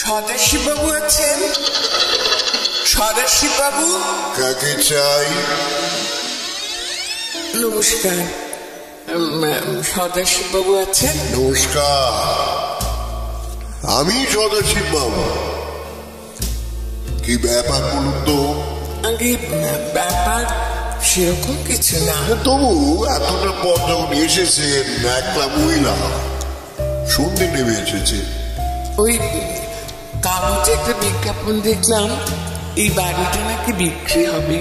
সদাশিব বাবু আছেন? সদাশিব বাবু? কাকে চাই? নমস্কার, সদাশিব বাবু আছেন? নমস্কার, আমি সদাশিব বাবু। কি ব্যাপার বলুন তো? আগে ব্যাপার সেরকম কিছু না, তবু এতটা পর যখন এসেছেন, একলা মহিলা সন্ধে নেমে এসেছে। ওই কাগজে একটা বিজ্ঞাপন দেখলাম, এই বাড়িটা নাকি বিক্রি হবে,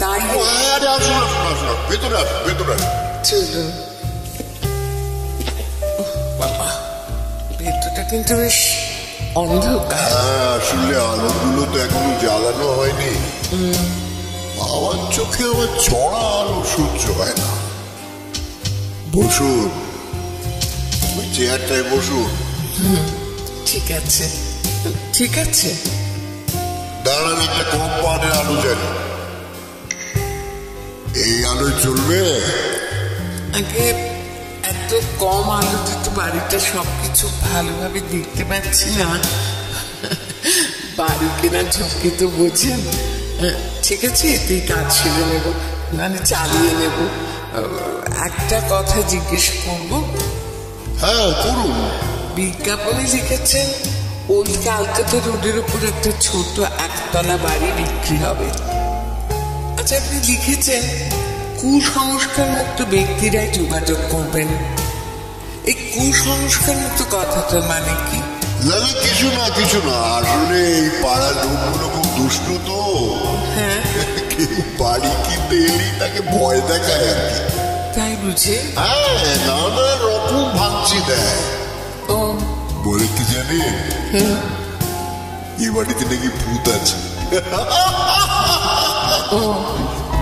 তাই। ভেতরে আসুন, ভেতরে আসুন। চলুন। বাবা, ভেতরটা কিন্তু বেশ অন্ধকার। আসলে আলোগুলো তো এখনো জ্বালানো হয়নি। আমার চোখে আমার চড়া আলো সহ্য হয় না। বসুন, ওই চেয়ারটায় বসুন। ঠিক আছে, ঠিক আছে। দাঁড়ান, একটা কম্পাউন্ডের আলো জ্বালি। এই আলোয় চলবে? আগে এত কম আলোতে তো বাড়িটা সবকিছু ভালোভাবে দেখতে পাচ্ছি না। বাড়ি কেনার ঝুঁকি তো বোঝেন। ঠিক আছে, এতেই কাজ সেরে নেব, মানে চালিয়ে নেব। একটা কথা জিজ্ঞেস করবো? হ্যাঁ, করুন। বিজ্ঞাপনে লিখেছেন ওল্ড ক্যালকাটা রোডের উপর একটা ছোট একতলা বাড়ি বিক্রি হবে। আচ্ছা, আপনি লিখেছেন কুসংস্কার মুক্ত ব্যক্তিরাই যোগাযোগ করবেন। এই কুসংস্কার মুক্ত কথাটার মানে কি? না, কিছু না, কিছু না। আসলে এই পাড়ার লোকগুলো খুব দুষ্ট তো। হ্যাঁ, কেউ বাড়ি কিনতে এলেই তাকে ভয় দেখায় আর কি। তাই বুঝে? হ্যাঁ, নানা রকম ভাঙচি দেয়। ও বলে কি জানেন, এই বাড়িতে নাকি ভূত আছে।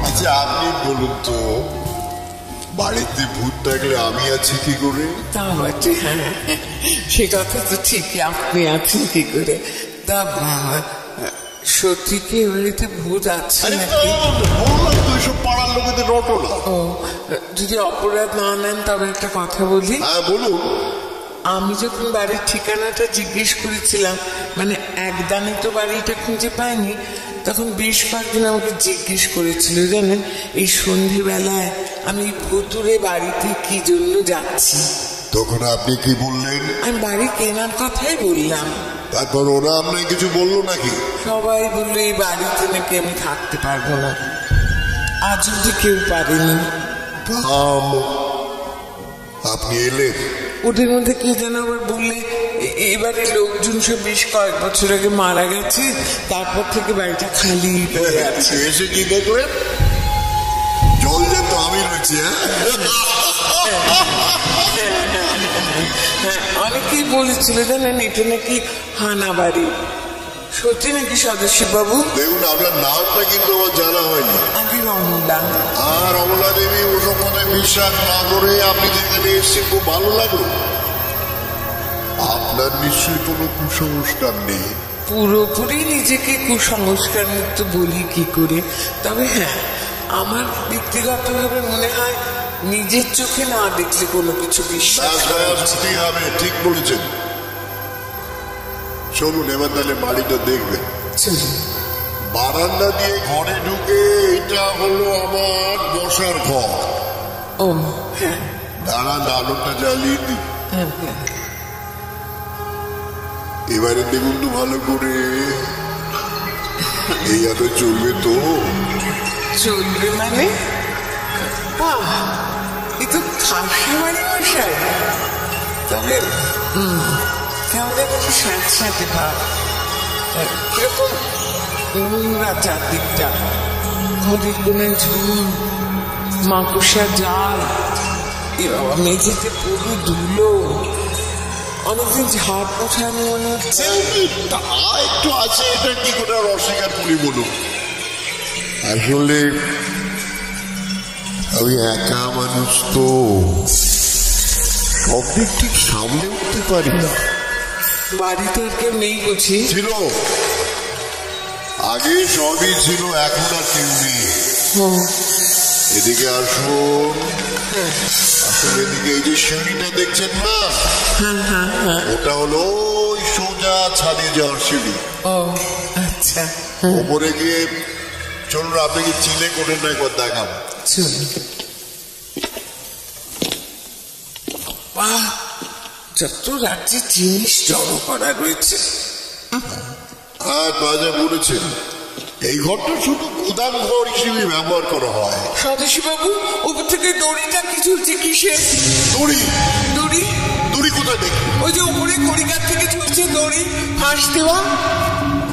আচ্ছা, আপনি বলুন তো, বাড়িতে ভূত থাকলে আমি আছি কি করে? তা বটে, হ্যাঁ, সে কথা তো ঠিকই। আপনি আছেন কি করে? তা সত্যি কি এ বাড়িতে ভূত আছে নাকি? বললাম তো, এইসব পাড়ার লোকেদের রটনা। ও, যদি অপরাধ না নেন তবে একটা কথা বলি। হ্যাঁ, বলুন। আমি যখন বাড়ির ঠিকানাটা জিজ্ঞেস করেছিলাম, মানে একদানে তো বাড়িটা খুঁজে পাইনি, তখন বেশ কয়েকদিন আমাকে জিজ্ঞেস করেছিল, জানেন, এই সন্ধেবেলায় আমি ভুতুরে বাড়িতে কি জন্য যাচ্ছি। তখন আপনি কি বললেন? আমি বাড়ি কেনার কথাই বললাম। তারপর ওরা আপনাকে কিছু বললো নাকি? সবাই বললো এই বাড়িতে নাকি আমি থাকতে পারবো না, আজ অব্দি কেউ পারেনি। আপনি এলেন? ওদের মধ্যে কে যেন আবার বললে এবারে লোকজন সব বেশ কয়েক বছর আগে মারা গেছে, তারপর থেকে বাড়িটা খালি পড়ে আছে। এসে কি দেখলেন? জল যেত আমি রয়েছি। হ্যাঁ, অনেকেই বলেছিল, জানেন, এটা নাকি হানা বাড়ি। সত্যি নাকি সদাশিব বাবু? দেখুন, আপনার নামটা কিন্তু আমার জানা হয়নি। আগে রমলা। আর রমলা দেবী, ওসব কথায় বিশ্বাস না করে আপনি যেখানে এসেছেন খুব ভালো লাগলো। আপনার নিশ্চয়ই কোনো কুসংস্কার নেই? পুরোপুরি নিজেকে কুসংস্কার মুক্ত বলি কি করে, তবে হ্যাঁ, আমার ব্যক্তিগতভাবে মনে হয় নিজের চোখে না দেখলে কোনো কিছু বিশ্বাস হবে। ঠিক বলেছেন। চলুন এবার তাহলে বাড়িটা দেখবেন। বারান্দা দিয়ে ঘরে ঢুকে এটা হলো আমার বসার ঘর। ও হ্যাঁ, দাঁড়ান, আলোটা জ্বালিয়ে দিই। এবারে দেখুন তো ভালো করে, এই আলো চলবে তো? চলবে মানে? এ তো খাসি বাড়ি মশাই। তবে কেমন একটু স্যাঁতস্যাঁতে ভাব, কিরকম নোংরা চারদিকটা, নদীর কোণে ঝুল, মাকড়সা জাল, এ বাবা মেঝেতে পুরো ধুলো, অনেকদিন ঝাড় পোছানো মনে হচ্ছে। তা একটু আছে, এটা কি করে অস্বীকার করি বলুন? আসলে আমি একা মানুষ তো, সব দিক ঠিক সামনে উঠতে পারি না। বাড়িতে আর কেউ নেই বুঝি? ছিল, আগে সবই ছিল, এখন আর কেউ নেই। এদিকে আসুন। আসলে এদিকে এই যে সিঁড়িটা দেখছেন না, ওটা হলো ওই সোজা ছাদে যাওয়ার সিঁড়ি। ও আচ্ছা, ওপরে গিয়ে চলুন আপনাকে চিলে করে না একবার দেখাবো। চলুন। বাহ, যত রাজ্যে জিনিস জড়ো করা রয়েছে। আর বাজে বলেছেন, এই ঘরটা শুধু গুদাম ঘর হিসেবে ব্যবহার করা হয়। স্বদেশী বাবু, ওপর থেকে দড়িটা কি ঝুলছে কিসের? দড়ি? দড়ি? দড়ি কোথায় দেখি? ওই যে উপরে কড়িকাঠ থেকে ঝুলছে দড়ি, ফাঁস দেওয়া।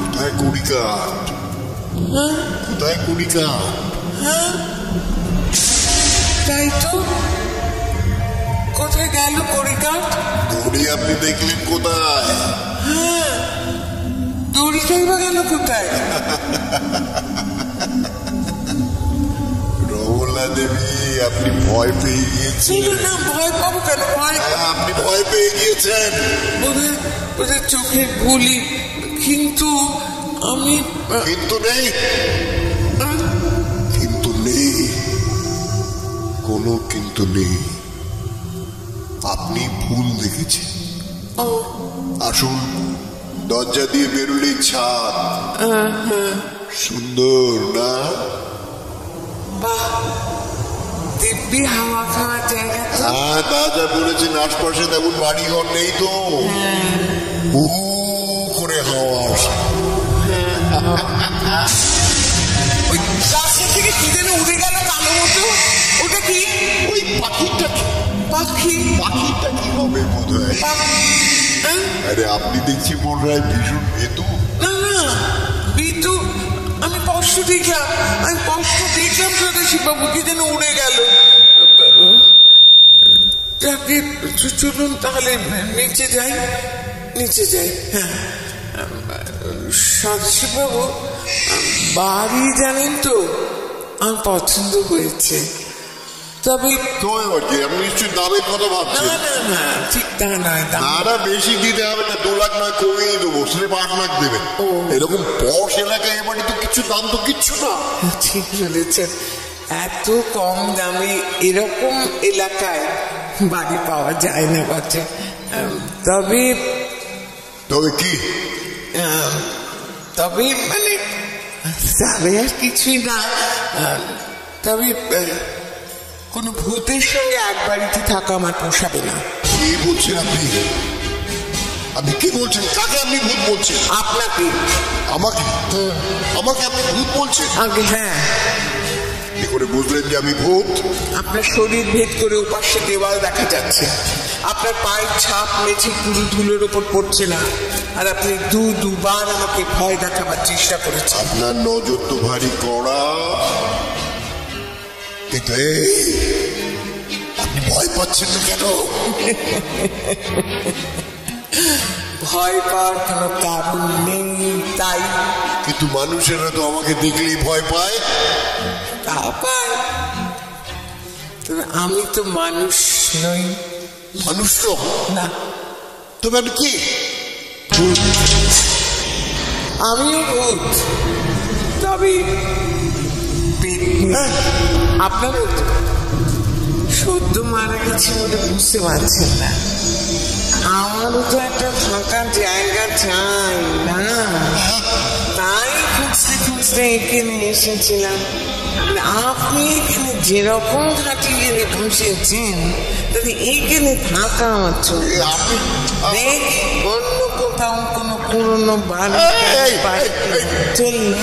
কোথায় কড়িকাঠ? কোথায় কড়িকাঠ? হ্যাঁ, তাই তো। কোথায় গেল কড়িকাঠ? দড়ি আপনি দেখলেন কোথায়? হ্যাঁ, দড়িটাই বা গেল কোথায়? রমলা দেবী, আপনি ভয় পেয়ে গিয়েছেন। না, ভয় পাবো কেন? ভয় আপনি ভয় পেয়ে গিয়েছেন। ওদের চোখের ভুলি, কিন্তু আমি কিন্তু নেই, কিন্তু নেই, কোনো কিন্তু নেই। আপনি ভুল দেখেছেন। আসুন, দরজা দিয়ে বেরোলে ছাদ। সুন্দর না? বাহ, দিব্যি হাওয়া খাওয়ার জায়গা। হ্যাঁ, তা যা বলেছেন। আশপাশে তেমন বাড়িঘর নেই তো, হু করে হাওয়া আসে। ওই গাছের থেকে কি যেন উড়ে গেল কালো মতো, ওটা কি? ওই পাখিটা কি? পাখিটা কি হবে বোধ হয়? আরে আপনি দেখছি মনে হয় ভীষণ ভীতু। না, ভীতু আমি স্পষ্ট দেখলাম, স্বদেশী বাবু কি যেন উড়ে গেল। চলুন তাহলে নিচে যাই। হ্যাঁ, স্বদেশী বাবু, বাড়ি জানেন তো আমার পছন্দ হয়েছে, তবে আপনি নিশ্চয়ই দামের কথা ভাবছেন। না, ঠিক তা নয়। দামটা বেশি দিতে হবে না, 2 লাখ নয় কমিয়ে দেবো, স্রেফ 8 লাখ দেবেন। এরকম পশ এলাকায় এবারে তো কিছু দাম তো কিচ্ছু না। ঠিক বলেছেন, এত কম দামে এরকম এলাকায় বাড়ি পাওয়া যায় না বটে। তবে কি? তবে মানে তবে আর কিছুই না। তবে কোনো ভূতের সঙ্গে এক বাড়িতে থাকা আমার পোষাবে না। কি বলছেন আপনি? আপনি কি বলছেন? কাকে আপনি ভূত বলছেন? আপনাকে। আমাকে? আমাকে আপনি ভূত বলছেন? আগে হ্যাঁ। কি করে বুঝলেন যে আমি ভূত? আপনার শরীর ভেদ করে ওপাশে দেওয়াল দেখা যাচ্ছে, আপনার পায়ের ছাপ মেঝে পুরো ধুলোর ওপর পড়ছে না, আর আপনি দুবার আমাকে ভয় দেখাবার চেষ্টা করেছেন। আপনার নজর তো ভারী কড়া, কিন্তু আপনি ভয় পাচ্ছেন না কেন? ভয় পাওয়ার কোনো কারণ নেই তাই। কিন্তু মানুষেরা তো আমাকে দেখলেই ভয় পায়। তা পায়, তবে আমি তো মানুষ নই। মানুষ তো না। তবে আমি কি? আমিও ভূত, তবে আপনারও তো সদ্য মারা গেছে বলে বুঝতে পারছেন না। আমারও তো একটা ফাঁকা জায়গা চাই না, তাই খুঁজতে এখানে এসেছিলাম। আপনি এখানে যেরকম ঘাটি গেলে বসেছেন, তাতে এখানে থাকা আমার চলে। অন্য কোথাও কোনো পুরোনো বাড়ি চললে